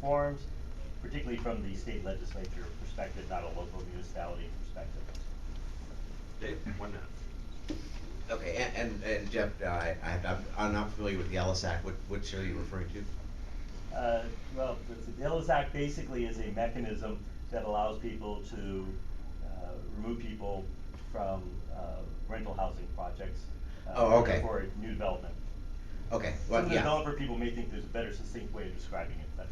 reforms, particularly from the state legislature perspective, not a local municipality perspective. Dave, 1 minute. Okay, and Jeff, I'm not familiar with the Ellis Act. Which are you referring to? Well, the Ellis Act basically is a mechanism that allows people to remove people from rental housing projects Oh, okay. for new development. Okay, well, Some yeah. developer people may think there's a better succinct way of describing it, but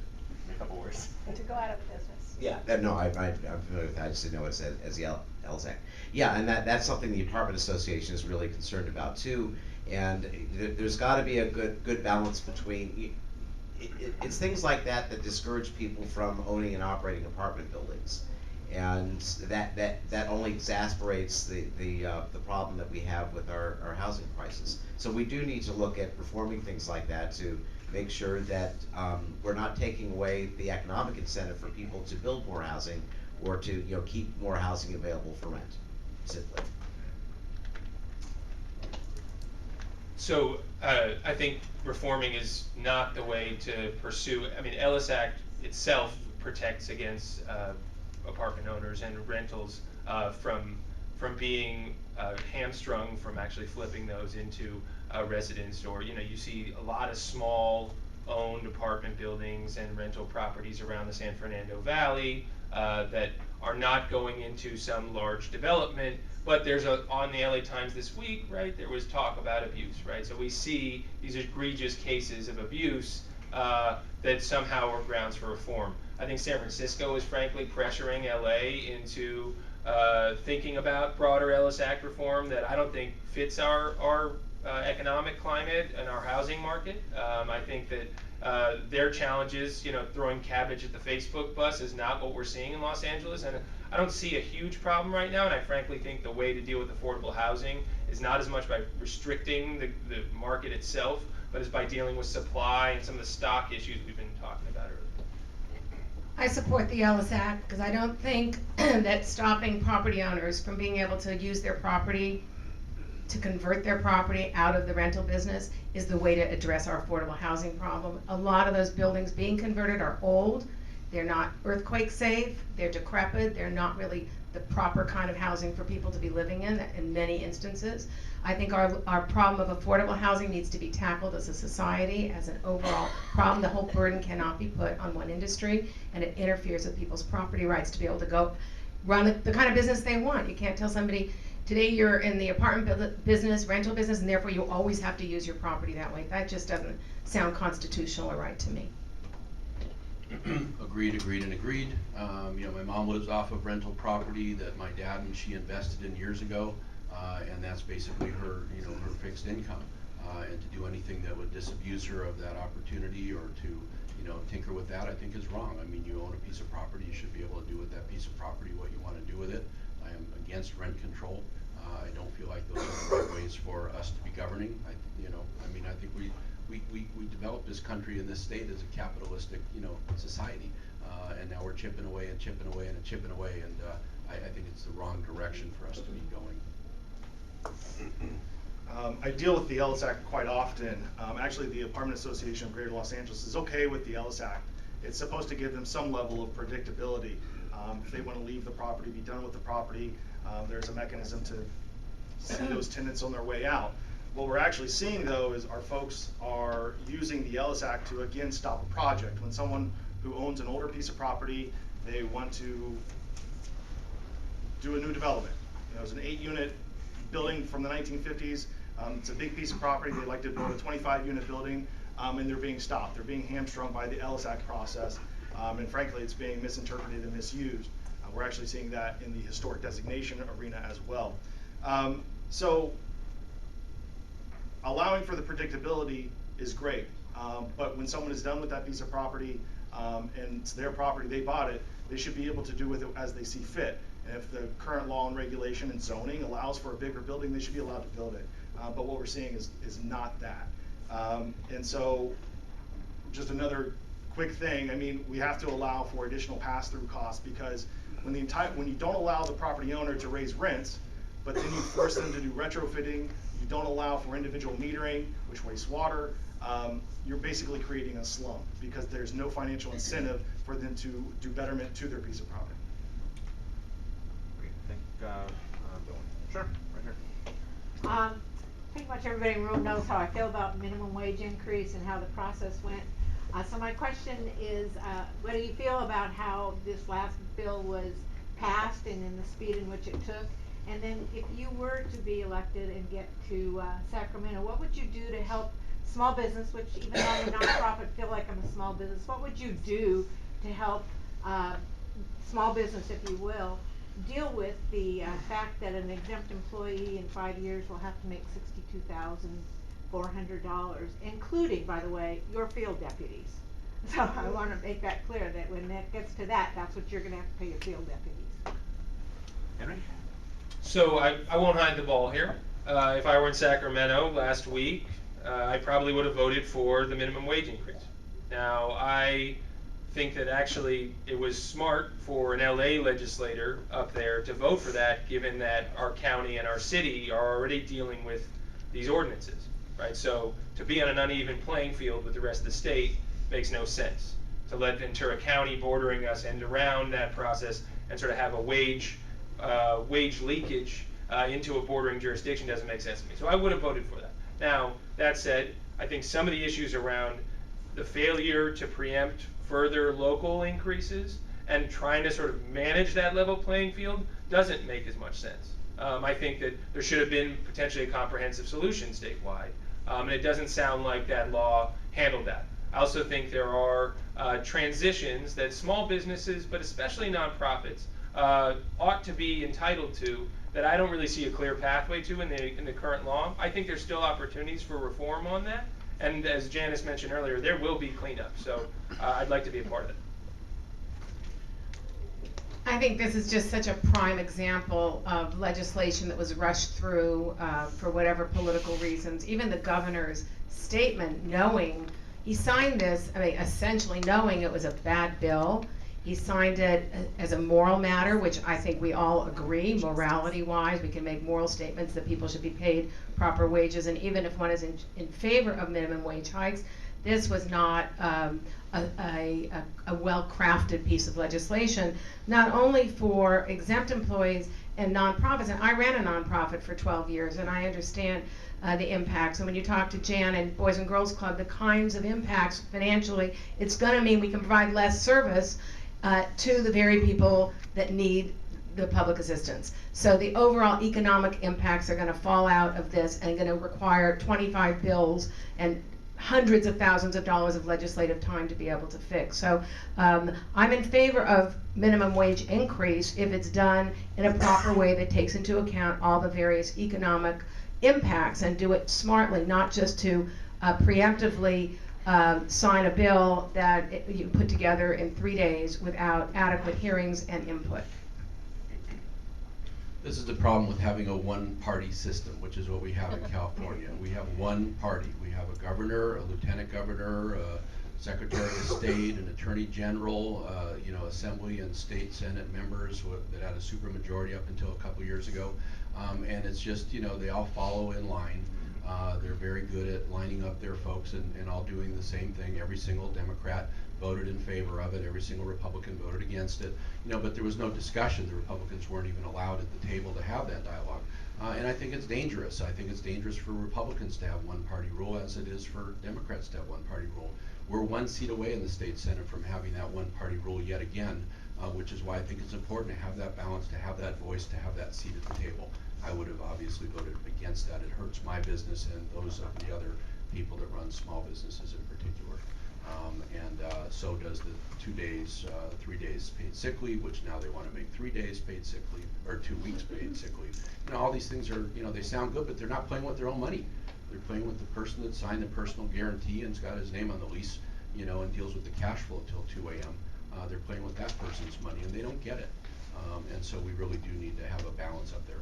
in a couple words. To go out of business. Yeah, no, I'm familiar with that. I just didn't know it as the Ellis Act. Yeah, and that's something the apartment association is really concerned about too. And there's got to be a good balance between. It's things like that that discourage people from owning and operating apartment buildings, and that only exasperates the problem that we have with our housing crisis. So we do need to look at reforming things like that to make sure that we're not taking away the economic incentive for people to build more housing or to keep more housing available for rent, simply. So I think reforming is not the way to pursue. I mean, Ellis Act itself protects against apartment owners and rentals from being hamstrung from actually flipping those into residence, or you see a lot of small owned apartment buildings and rental properties around the San Fernando Valley that are not going into some large development. But there's on the LA Times this week, right, there was talk about abuse, right? So we see these egregious cases of abuse that somehow are grounds for reform. I think San Francisco is frankly pressuring LA into thinking about broader Ellis Act reform that I don't think fits our economic climate and our housing market. I think that their challenges, throwing cabbage at the Facebook bus is not what we're seeing in Los Angeles. And I don't see a huge problem right now, and I frankly think the way to deal with affordable housing is not as much by restricting the market itself, but is by dealing with supply and some of the stock issues we've been talking about earlier. I support the Ellis Act because I don't think that stopping property owners from being able to use their property to convert their property out of the rental business is the way to address our affordable housing problem. A lot of those buildings being converted are old. They're not earthquake safe, they're decrepit, they're not really the proper kind of housing for people to be living in many instances. I think our problem of affordable housing needs to be tackled as a society, as an overall problem. The whole burden cannot be put on one industry, and it interferes with people's property rights to be able to go run the kind of business they want. You can't tell somebody, today you're in the apartment business, rental business, and therefore you always have to use your property that way. That just doesn't sound constitutional or right to me. Agreed. My mom lives off of rental property that my dad and she invested in years ago, and that's basically her, her fixed income. And to do anything that would disabuse her of that opportunity or to, tinker with that, I think is wrong. I mean, you own a piece of property, you should be able to do with that piece of property what you want to do with it. I am against rent control. I don't feel like those are the right ways for us to be governing. I think we developed this country and this state as a capitalistic, society, and now we're chipping away, and I think it's the wrong direction for us to be going. I deal with the Ellis Act quite often. Actually, the Apartment Association of Greater Los Angeles is okay with the Ellis Act. It's supposed to give them some level of predictability. If they want to leave the property, be done with the property, there's a mechanism to send those tenants on their way out. What we're actually seeing, though, is our folks are using the Ellis Act to, again, stop a project. When someone who owns an older piece of property, they want to do a new development. It's an 8-unit building from the 1950s. It's a big piece of property. They'd like to build a 25-unit building, and they're being stopped. They're being hamstrung by the Ellis Act process, and frankly, it's being misinterpreted and misused. We're actually seeing that in the historic designation arena as well. So allowing for the predictability is great, but when someone is done with that piece of property and it's their property, they bought it, they should be able to do with it as they see fit. And if the current law and regulation and zoning allows for a bigger building, they should be allowed to build it. But what we're seeing is not that. And so just another quick thing, I mean, we have to allow for additional pass-through costs, because when you don't allow the property owner to raise rents, but then you force them to do retrofitting, you don't allow for individual metering, which wastes water, you're basically creating a slum because there's no financial incentive for them to do betterment to their piece of property. Great, I think, Bill. Sure, right here. Pretty much everybody in the room knows how I feel about minimum wage increase and how the process went. So my question is, what do you feel about how this last bill was passed and in the speed in which it took? And then if you were to be elected and get to Sacramento, what would you do to help small business, which even though I'm a nonprofit, feel like I'm a small business, what would you do to help small business, if you will, deal with the fact that an exempt employee in 5 years will have to make $62,400, including, by the way, your field deputies. So I want to make that clear that when that gets to that, that's what you're going to have to pay your field deputies. Henry? So I won't hide the ball here. If I were in Sacramento last week, I probably would have voted for the minimum wage increase. Now, I think that actually it was smart for an LA legislator up there to vote for that, given that our county and our city are already dealing with these ordinances, right? So to be on an uneven playing field with the rest of the state makes no sense. To let Ventura County bordering us end around that process and sort of have a wage leakage into a bordering jurisdiction doesn't make sense to me. So I would have voted for that. Now, that said, I think some of the issues around the failure to preempt further local increases and trying to sort of manage that level playing field doesn't make as much sense. I think that there should have been potentially a comprehensive solution statewide, and it doesn't sound like that law handled that. I also think there are transitions that small businesses, but especially nonprofits, ought to be entitled to that I don't really see a clear pathway to in the current law. I think there's still opportunities for reform on that, and as Janice mentioned earlier, there will be cleanup, so I'd like to be a part of it. I think this is just such a prime example of legislation that was rushed through for whatever political reasons. Even the governor's statement, knowing, he signed this, I mean, essentially knowing it was a bad bill. He signed it as a moral matter, which I think we all agree, morality-wise, we can make moral statements that people should be paid proper wages, and even if one is in favor of minimum wage hikes, this was not a well-crafted piece of legislation, not only for exempt employees and nonprofits, and I ran a nonprofit for 12 years, and I understand the impacts. And when you talk to Jan and Boys and Girls Club, the kinds of impacts financially, it's going to mean we can provide less service to the very people that need the public assistance. So the overall economic impacts are going to fall out of this and going to require 25 bills and hundreds of thousands of dollars of legislative time to be able to fix. So I'm in favor of minimum wage increase if it's done in a proper way that takes into account all the various economic impacts and do it smartly, not just to preemptively sign a bill that you put together in 3 days without adequate hearings and input. This is the problem with having a one-party system, which is what we have in California. We have one party. We have a governor, a lieutenant governor, a secretary of state, an attorney general, assembly and state senate members that had a supermajority up until a couple years ago. And it's just, they all follow in line. They're very good at lining up their folks and all doing the same thing. Every single Democrat voted in favor of it. Every single Republican voted against it. But there was no discussion. The Republicans weren't even allowed at the table to have that dialogue. And I think it's dangerous. I think it's dangerous for Republicans to have one-party rule as it is for Democrats to have one-party rule. We're one seat away in the state Senate from having that one-party rule yet again, which is why I think it's important to have that balance, to have that voice, to have that seat at the table. I would have obviously voted against that. It hurts my business and those of the other people that run small businesses in particular. So does the 2 days, 3 days paid sick leave, which now they want to make 3 days paid sick leave, or 2 weeks paid sick leave. All these things are, they sound good, but they're not playing with their own money. They're playing with the person that signed the personal guarantee and's got his name on the lease, and deals with the cash flow until 2 a.m. They're playing with that person's money and they don't get it. And so we really do need to have a balance up there.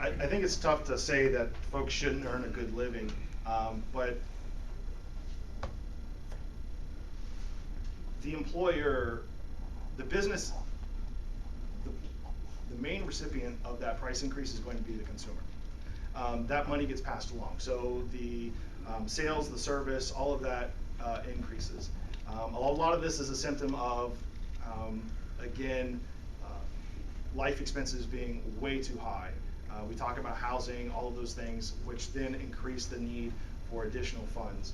I think it's tough to say that folks shouldn't earn a good living, but the employer, the business, the main recipient of that price increase is going to be the consumer. that money gets passed along. So the sales, the service, all of that increases. A lot of this is a symptom of, again, life expenses being way too high. We talk about housing, all of those things, which then increase the need for additional funds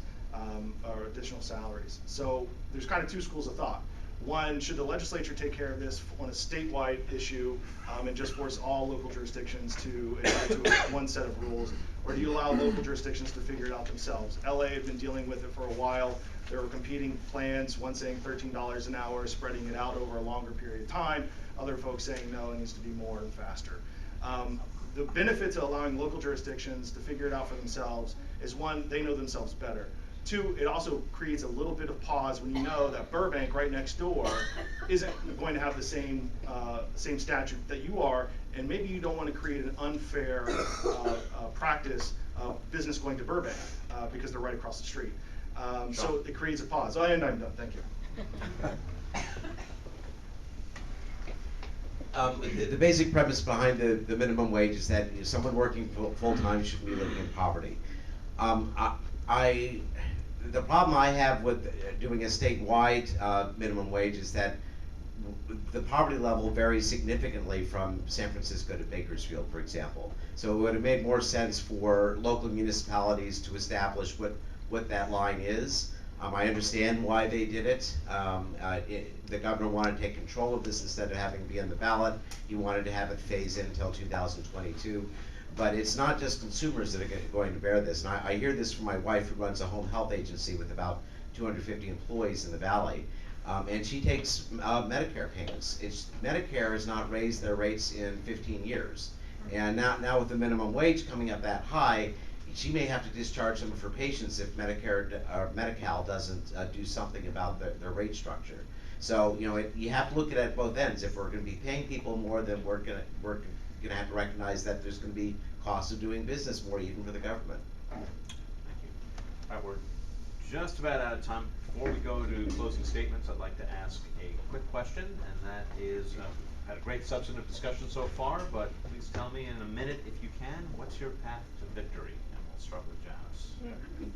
or additional salaries. So there's kind of two schools of thought. One, should the legislature take care of this on a statewide issue and just force all local jurisdictions to adhere to one set of rules, or do you allow local jurisdictions to figure it out themselves? LA had been dealing with it for a while. There were competing plans, one saying $13 an hour, spreading it out over a longer period of time. Other folks saying no, it needs to be more and faster. The benefit to allowing local jurisdictions to figure it out for themselves is, one, they know themselves better. Two, it also creates a little bit of pause when you know that Burbank right next door isn't going to have the same statute that you are, and maybe you don't want to create an unfair practice of business going to Burbank because they're right across the street. So it creates a pause. Oh, and I'm done. Thank you. The basic premise behind the minimum wage is that someone working full-time shouldn't be living in poverty. The problem I have with doing a statewide minimum wage is that the poverty level varies significantly from San Francisco to Bakersfield, for example. So it would have made more sense for local municipalities to establish what that line is. I understand why they did it. The governor wanted to take control of this instead of having it be on the ballot. He wanted to have it phase in until 2022. But it's not just consumers that are going to bear this. And I hear this from my wife, who runs a home health agency with about 250 employees in the Valley. And she takes Medicare payments. Medicare has not raised their rates in 15 years. And now with the minimum wage coming up that high, she may have to discharge some of her patients if Medicare or Medi-Cal doesn't do something about their rate structure. So you have to look at it at both ends. If we're going to be paying people more, then we're going to have to recognize that there's going to be costs of doing business more, even for the government. Thank you. All right, we're just about out of time. Before we go to closing statements, I'd like to ask a quick question, and that is, had a great substantive discussion so far, but please tell me in a minute, if you can, what's your path to victory? And we'll start with Janice.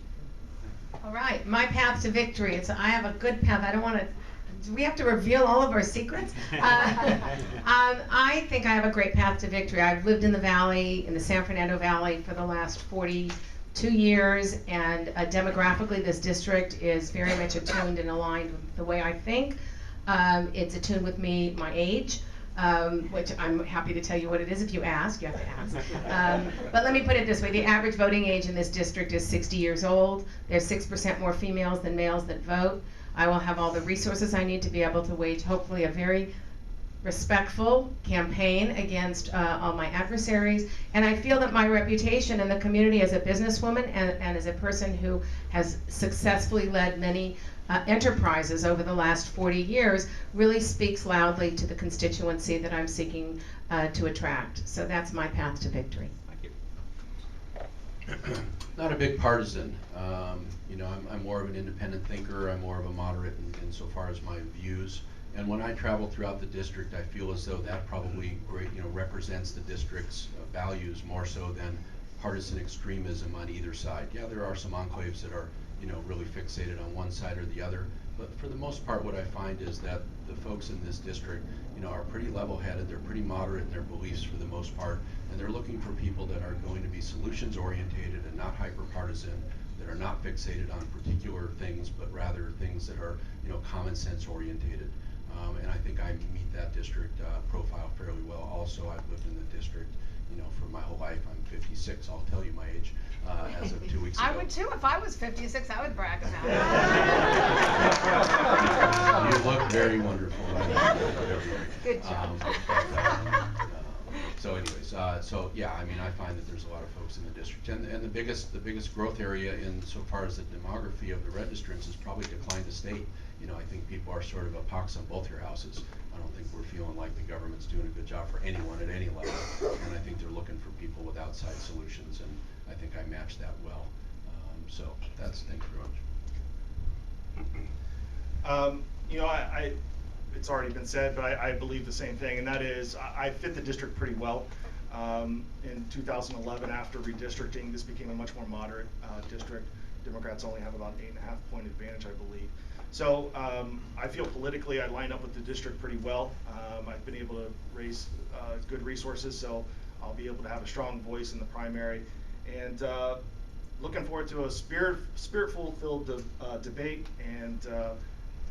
All right, my path to victory. I have a good path. I don't want to. Do we have to reveal all of our secrets? I think I have a great path to victory. I've lived in the Valley, in the San Fernando Valley, for the last 42 years, and demographically, this district is very much attuned and aligned with the way I think. It's attuned with me, my age. Which I'm happy to tell you what it is if you ask. You have to ask. But let me put it this way. The average voting age in this district is 60 years old. There's 6% more females than males that vote. I will have all the resources I need to be able to wage, hopefully, a very respectful campaign against all my adversaries. And I feel that my reputation in the community as a businesswoman and as a person who has successfully led many enterprises over the last 40 years really speaks loudly to the constituency that I'm seeking to attract. So that's my path to victory. Thank you. Not a big partisan. I'm more of an independent thinker. I'm more of a moderate insofar as my views. And when I travel throughout the district, I feel as though that probably represents the district's values more so than partisan extremism on either side. Yeah, there are some enclaves that are really fixated on one side or the other. But for the most part, what I find is that the folks in this district, are pretty level-headed. They're pretty moderate in their beliefs for the most part, and they're looking for people that are going to be solutions-oriented and not hyper-partisan, that are not fixated on particular things, but rather things that are, common-sense-orientated. And I think I meet that district profile fairly well. Also, I've lived in the district, for my whole life. I'm 56. I'll tell you my age as of 2 weeks ago. I would too. If I was 56, I would brag about it. You look very wonderful. Good job. So anyways, I find that there's a lot of folks in the district, and the biggest growth area in so far as the demography of the registrants is probably decline to state. I think people are sort of a pox on both your houses. I don't think we're feeling like the government's doing a good job for anyone at any level, and I think they're looking for people with outside solutions, and I think I match that well. So thank you very much. It's already been said, but I believe the same thing, and that is I fit the district pretty well. In 2011, after redistricting, this became a much more moderate district. Democrats only have about 8.5 point advantage, I believe. So I feel politically I line up with the district pretty well. I've been able to raise good resources, so I'll be able to have a strong voice in the primary. And looking forward to a spirit-filled debate, and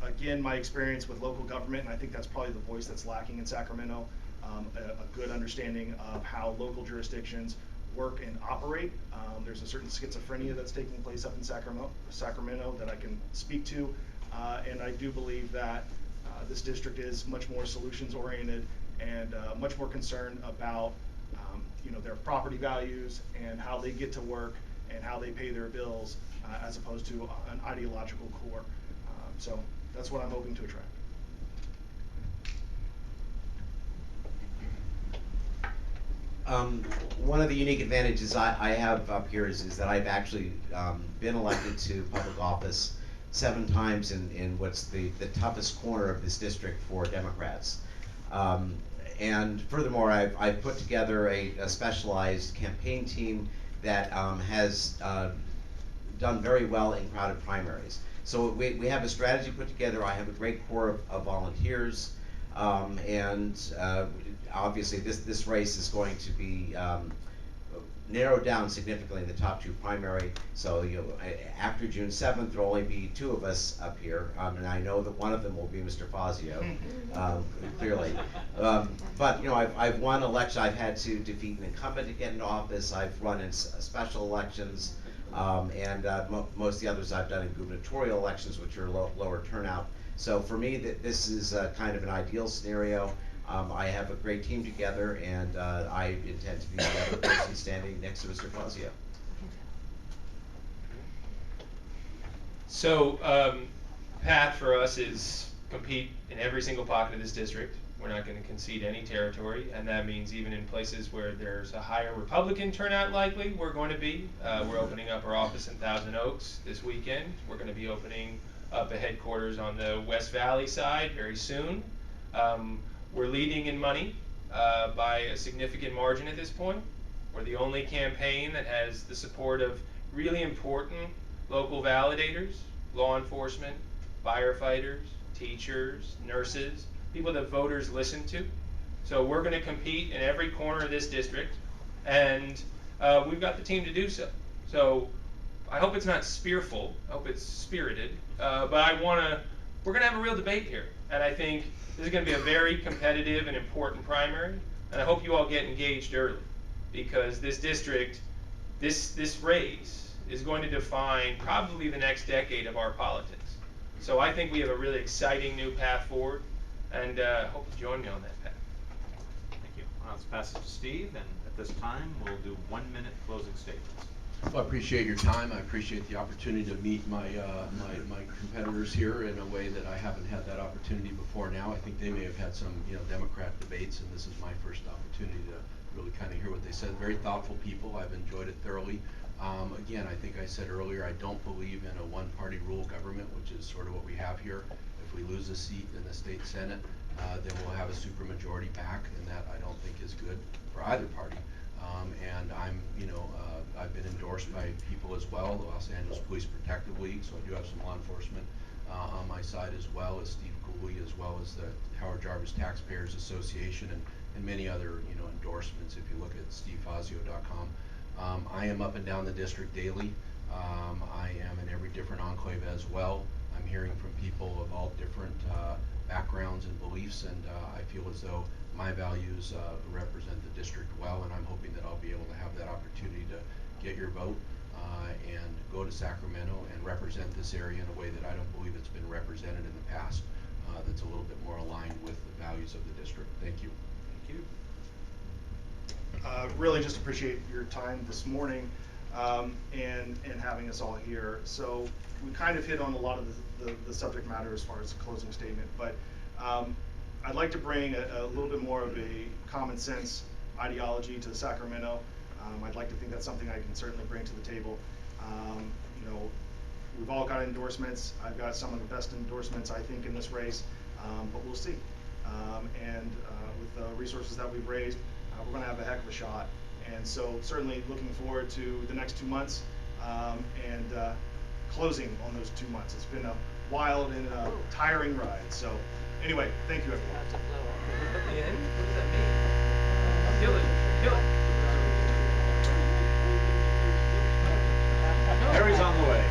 again, my experience with local government, and I think that's probably the voice that's lacking in Sacramento, a good understanding of how local jurisdictions work and operate. There's a certain schizophrenia that's taking place up in Sacramento that I can speak to, and I do believe that this district is much more solutions-oriented and much more concerned about their property values and how they get to work and how they pay their bills, as opposed to an ideological core. So that's what I'm hoping to attract. One of the unique advantages I have up here is that I've actually been elected to public office 7 times in what's the toughest corner of this district for Democrats. And furthermore, I've put together a specialized campaign team that has done very well in crowded primaries. So we have a strategy put together. I have a great core of volunteers, and obviously this race is going to be narrowed down significantly in the top 2 primary. So after June 7th, there'll only be 2 of us up here, and I know that one of them will be Mr. Fazio, clearly. But I've won elections. I've had to defeat an incumbent to get into office. I've run in special elections, and most of the others I've done in gubernatorial elections, which are lower turnout. So for me, this is kind of an ideal scenario. I have a great team together, and I intend to be the other person standing next to Mr. Fazio. So, path for us is compete in every single pocket of this district. We're not going to concede any territory, and that means even in places where there's a higher Republican turnout likely, we're going to be. We're opening up our office in Thousand Oaks this weekend. We're going to be opening up a headquarters on the West Valley side very soon. We're leading in money by a significant margin at this point. We're the only campaign that has the support of really important local validators, law enforcement, firefighters, teachers, nurses, people that voters listen to. So we're going to compete in every corner of this district, and we've got the team to do so. So I hope it's not spearful. I hope it's spirited. But we're going to have a real debate here, and I think this is going to be a very competitive and important primary, and I hope you all get engaged early, because this district, this race is going to define probably the next decade of our politics. So I think we have a really exciting new path forward, and hope you join me on that path. Thank you. Let's pass it to Steve, and at this time, we'll do 1-minute closing statements. Well, I appreciate your time. I appreciate the opportunity to meet my competitors here in a way that I haven't had that opportunity before now. I think they may have had some Democrat debates, and this is my first opportunity to really kind of hear what they said. Very thoughtful people. I've enjoyed it thoroughly. Again, I think I said earlier, I don't believe in a one-party rule government, which is sort of what we have here. If we lose a seat in the state Senate, then we'll have a supermajority back, and that I don't think is good for either party. And I've been endorsed by people as well, the Los Angeles Police Protective League, so I do have some law enforcement on my side, as well as Steve Cooley, as well as the Howard Jarvis Taxpayers Association, and many other endorsements if you look at stevefazio.com. I am up and down the district daily. I am in every different enclave as well. I'm hearing from people of all different backgrounds and beliefs, and I feel as though my values represent the district well, and I'm hoping that I'll be able to have that opportunity to get your vote and go to Sacramento and represent this area in a way that I don't believe it's been represented in the past, that's a little bit more aligned with the values of the district. Thank you. Thank you. Really just appreciate your time this morning and having us all here. So we kind of hit on a lot of the subject matter as far as the closing statement, but I'd like to bring a little bit more of a common sense ideology to Sacramento. I'd like to think that's something I can certainly bring to the table. We've all got endorsements. I've got some of the best endorsements, I think, in this race, but we'll see. And with the resources that we've raised, we're going to have a heck of a shot. And so certainly looking forward to the next 2 months and closing on those 2 months. It's been a wild and tiring ride. So anyway, thank you everyone. Ian, what does that mean? Kill it. Kill it. Harry's on the way.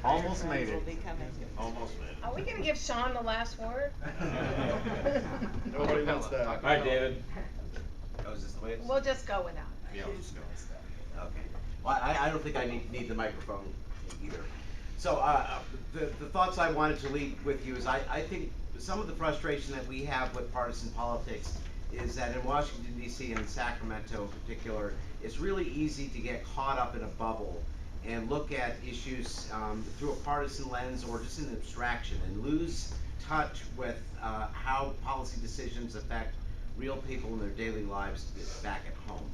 Almost made it. Almost made it. Are we gonna give Sean the last word? Nobody wants that. All right, David. Oh, is this the way it's? We'll just go without. Yeah, let's go. Okay. Well, I don't think I need the microphone either. So, the thoughts I wanted to leave with you is I think some of the frustration that we have with partisan politics is that in Washington DC and in Sacramento in particular, it's really easy to get caught up in a bubble and look at issues through a partisan lens or just an abstraction and lose touch with how policy decisions affect real people in their daily lives back at home.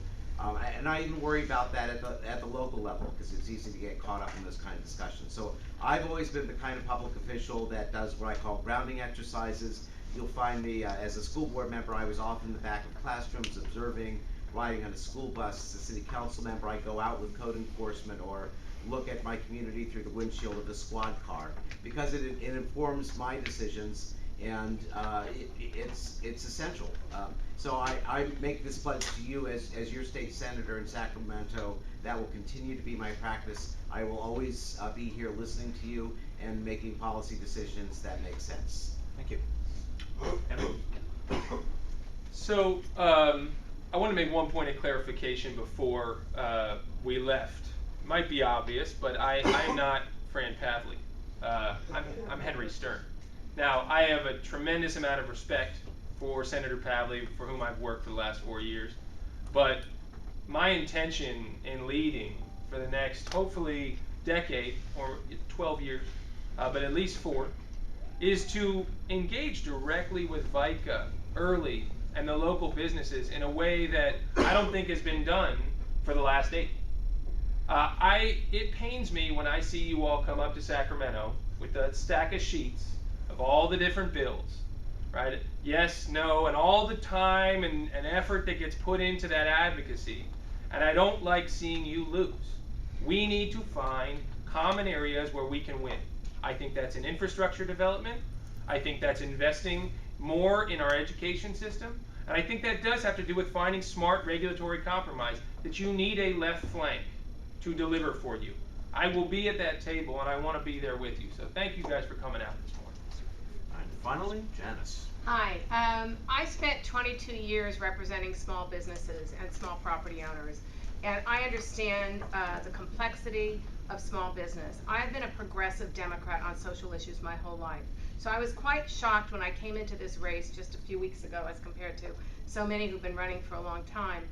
And I even worry about that at the local level because it's easy to get caught up in those kind of discussions. So I've always been the kind of public official that does what I call grounding exercises. You'll find me as a school board member, I was often in the back of classrooms observing, riding on a school bus. As a city council member, I go out with code enforcement or look at my community through the windshield of a squad car because it informs my decisions and it's essential. So I make this pledge to you as your state senator in Sacramento. That will continue to be my practice. I will always be here listening to you and making policy decisions that make sense. Thank you. Henry? So, I want to make one point of clarification before we left. Might be obvious, but I am not Fran Pavley. I'm Henry Stern. Now, I have a tremendous amount of respect for Senator Pavley, for whom I've worked for the last 4 years. But my intention in leading for the next, hopefully, decade or 12 years, but at least 4, is to engage directly with VICA early and the local businesses in a way that I don't think has been done for the last 8. It pains me when I see you all come up to Sacramento with a stack of sheets of all the different bills, right? Yes, no, and all the time and effort that gets put into that advocacy. And I don't like seeing you lose. We need to find common areas where we can win. I think that's in infrastructure development. I think that's investing more in our education system. And I think that does have to do with finding smart regulatory compromise, that you need a left flank to deliver for you. I will be at that table and I want to be there with you. So thank you guys for coming out this morning. And finally, Janice. Hi, I spent 22 years representing small businesses and small property owners, and I understand the complexity of small business. I've been a progressive Democrat on social issues my whole life. So I was quite shocked when I came into this race just a few weeks ago as compared to so many who've been running for a long time,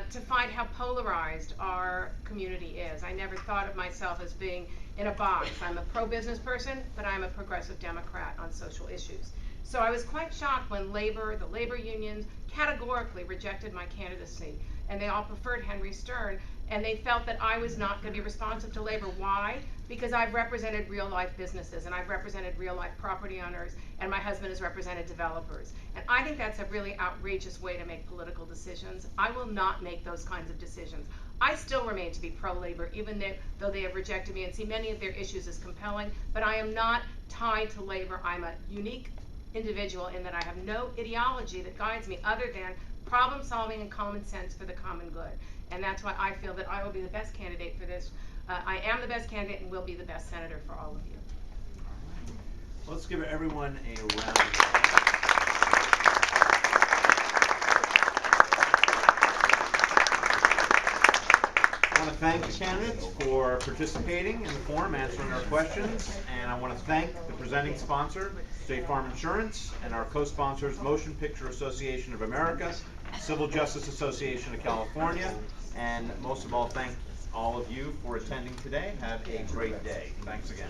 to find how polarized our community is. I never thought of myself as being in a box. I'm a pro-business person, but I'm a progressive Democrat on social issues. So I was quite shocked when labor, the labor unions, categorically rejected my candidacy, and they all preferred Henry Stern, and they felt that I was not going to be responsive to labor. Why? Because I've represented real life businesses, and I've represented real life property owners, and my husband has represented developers. And I think that's a really outrageous way to make political decisions. I will not make those kinds of decisions. I still remain to be pro-labor, even though they have rejected me and see many of their issues as compelling, but I am not tied to labor. I'm a unique individual in that I have no ideology that guides me other than problem solving and common sense for the common good. And that's why I feel that I will be the best candidate for this. I am the best candidate and will be the best senator for all of you. Let's give everyone a round of applause. I want to thank the candidates for participating in the forum, answering our questions, and I want to thank the presenting sponsor, State Farm Insurance, and our co-sponsors, Motion Picture Association of America, Civil Justice Association of California, and most of all, thank all of you for attending today. Have a great day. Thanks again.